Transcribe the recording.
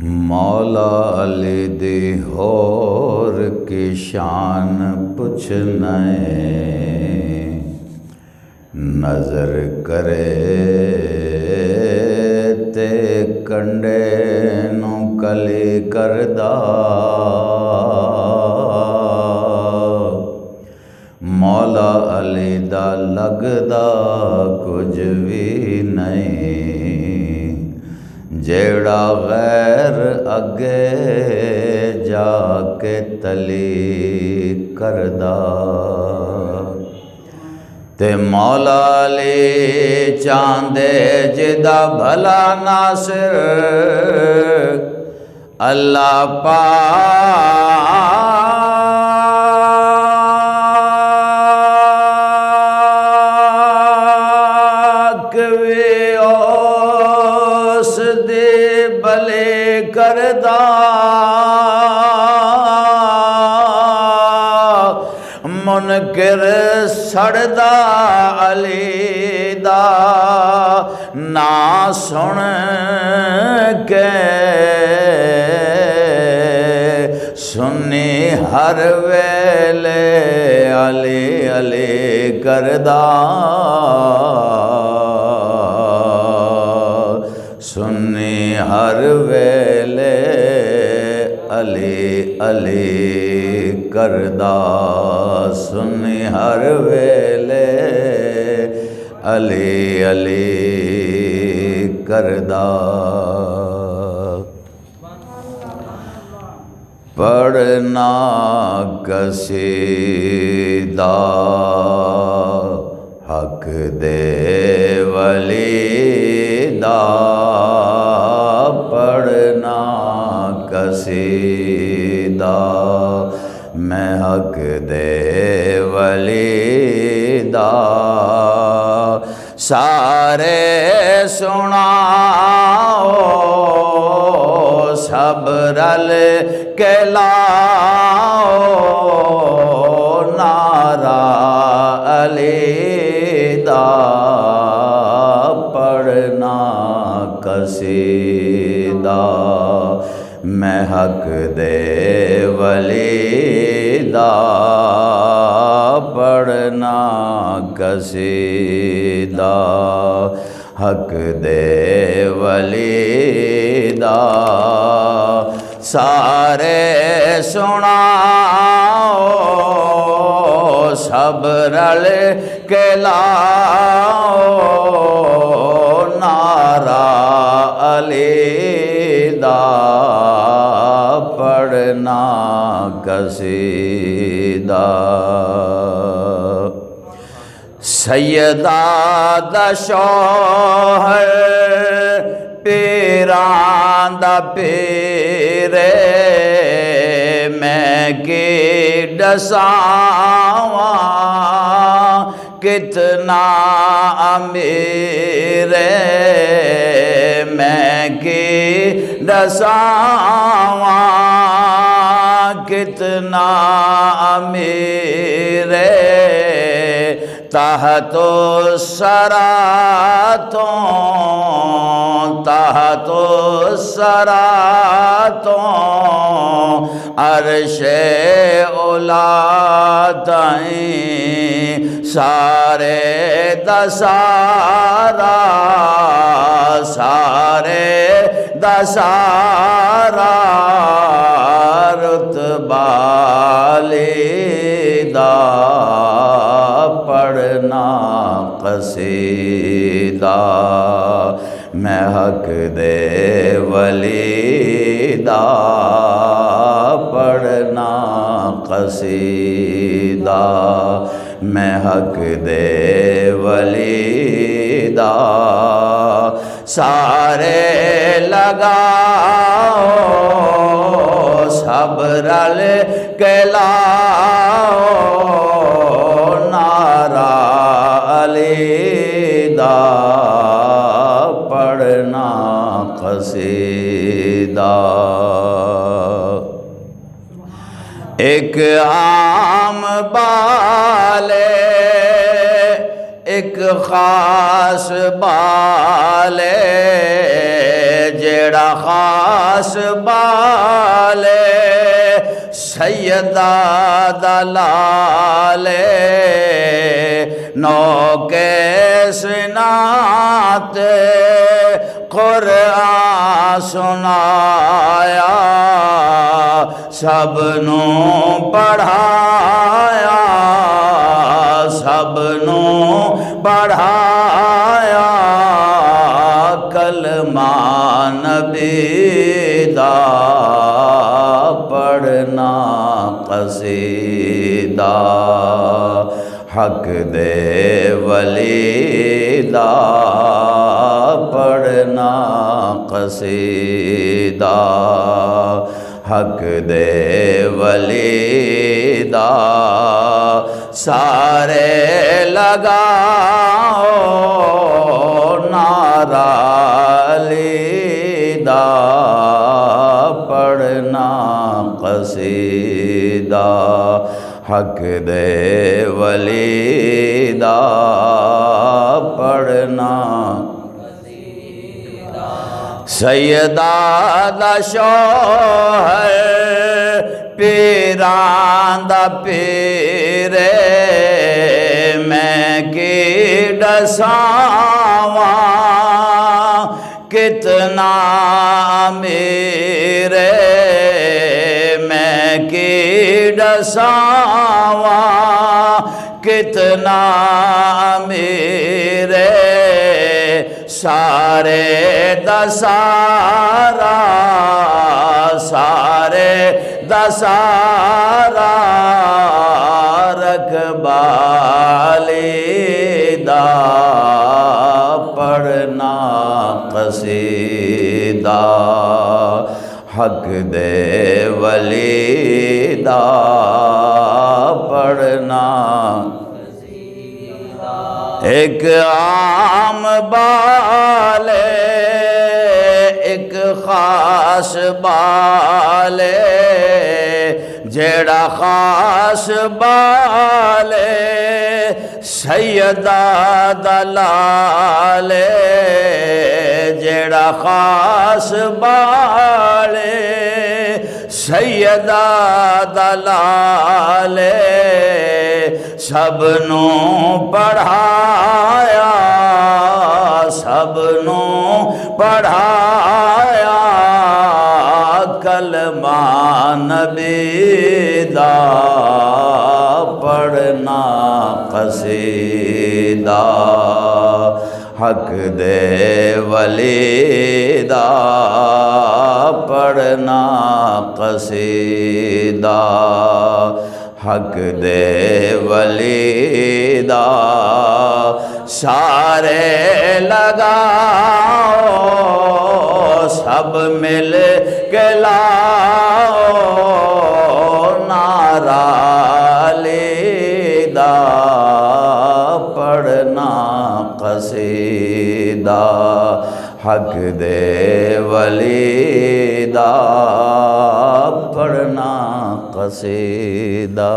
مولا علی دی ہور کی شان پچھنا نظر کرے تے کنڈے نو کلی کردا مولا علی دا لگدا کچھ بھی نہیں جیڑا غیر اگے جا کے تلی کردا تے مولا علی چاندے جدا بھلا ناصر اللہ پاک وی اس دے بھلے کردا منکر سڑدا علی دا نا سن کے سنی ہر ویلے علی علی کردا سنی ہر ویلے علی علی کردا سنی ہر ویلے علی علی کردا پڑھنا قصیدہ حق دے ولی دا پڑھنا قصیدہ میں حق دے ولی دا سارے سناؤ سب رل کے لاؤ نعرہ علی دا پڑھنا قصیدہ میں حق دے ولی دا پڑھنا قصیدہ حق دے ولی دا سارے سناؤ سب رل کے لاؤ نعرہ علی دا پڑھنا قصیدہ سیدہ دا شوہر پیران دا پیرے میں کی ڈساواں کتنا امیر میں کی ڈساواں کتنا امیر تحت سراتوں عرش اولا تائیں سارے دسارا رتبہ علی دا پڑھنا قصیدہ میں حق دے ولی دا پڑھنا قصیدہ میں حق دے ولی دا سارے لگاؤ سب رل کے لاؤ نعرہ علی دا پڑھنا قصیدہ ایک عام بالے ایک خاص بالے جیڑا خاص بالے سیدہ دلالے نو کیس ناتے قرآن سنایا سب نو پڑھایا سب نو پڑھایا کلمہ نبی دا پڑھنا قصیدہ حق دے ولی دا پڑھنا قصیدہ حق دے ولی دا سارے لگاؤ نعرہ علی دا پڑھنا قصیدہ حق دے ولی دا پڑھنا سیدہ دا شوہر پیران دا پیرے میں کی ڈساواں کتنا میرے میں کی ڈساواں کتنا میرے سارے دسارا سارے دسارا رکبالی دا پڑھنا قصیدہ حق دے ولی دا پڑھنا ایک عام بالے ایک خاص بالے جیڑا خاص بالے سیدہ دلالے جیڑا خاص بالے سیدہ دلالے سب نو پڑھایا سب نو پڑھایا کلمہ نبی دا پڑھنا قصیدہ حق دے ولی دا پڑھنا قصیدہ حق دے ولی دا سارے لگاؤ سب مل کے لاؤ نعرہ علی دا پڑھنا قصیدہ حق دے ولی دا پڑھنا قصیدہ